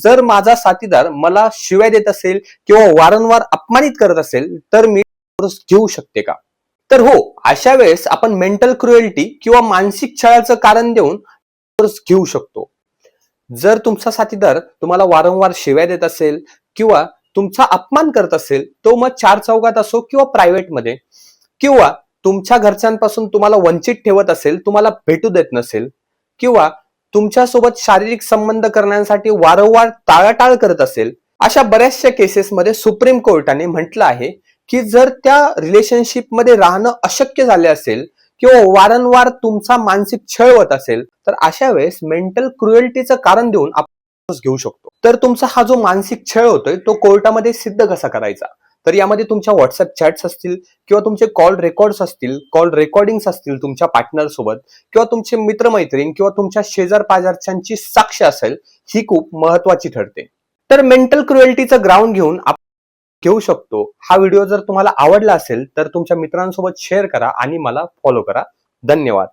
जर माझा साथीदार मला शिव्या देत असेल किंवा वारंवार अपमानित करत असेल तर मी घेऊ शकते का? तर हो, अशा वेळेस आपण मेंटल क्रुएल्टी किंवा मानसिक छळाचं कारण देऊन घेऊ शकतो. जर तुमचा साथीदार तुम्हाला वारंवार शिव्या देत असेल किंवा तुमचा अपमान करत असेल, तो मग चार चौघात असो किंवा प्रायव्हेटमध्ये, किंवा तुमच्या घरच्यांपासून तुम्हाला वंचित ठेवत असेल, तुम्हाला भेटू देत नसेल, किंवा तुमच्यासोबत शारीरिक संबंध करण्यासाठी वारंवार टाळाटाळ करत असेल, अशा बऱ्याचशा केसेसमध्ये सुप्रीम कोर्टाने म्हटलं आहे की जर त्या रिलेशनशिपमध्ये राहणं अशक्य झाले असेल किंवा वारंवार तुमचा मानसिक छळ होत असेल तर अशा वेळेस मेंटल क्रुएल्टीचं कारण देऊन आपण घेऊ शकतो. तर तुमचा हा जो मानसिक छळ होतोय तो कोर्टामध्ये सिद्ध कसा करायचा? तर यामध्ये तुमच्या व्हॉट्सअप चॅट्स असतील किंवा तुमचे कॉल रेकॉर्ड्स असतील, कॉल रेकॉर्डिंग्स असतील तुमच्या पार्टनर सोबत, किंवा तुमचे मित्रमैत्रीण किंवा तुमच्या शेजार पाजारच्यांची साक्ष असेल, ही खूप महत्वाची ठरते. तर मेंटल क्रुएल्टीचं ग्राउंड घेऊन आपण घेऊ शकतो. हा व्हिडिओ जर तुम्हाला आवडला असेल तर तुमच्या मित्रांसोबत शेअर करा आणि मला फॉलो करा. धन्यवाद.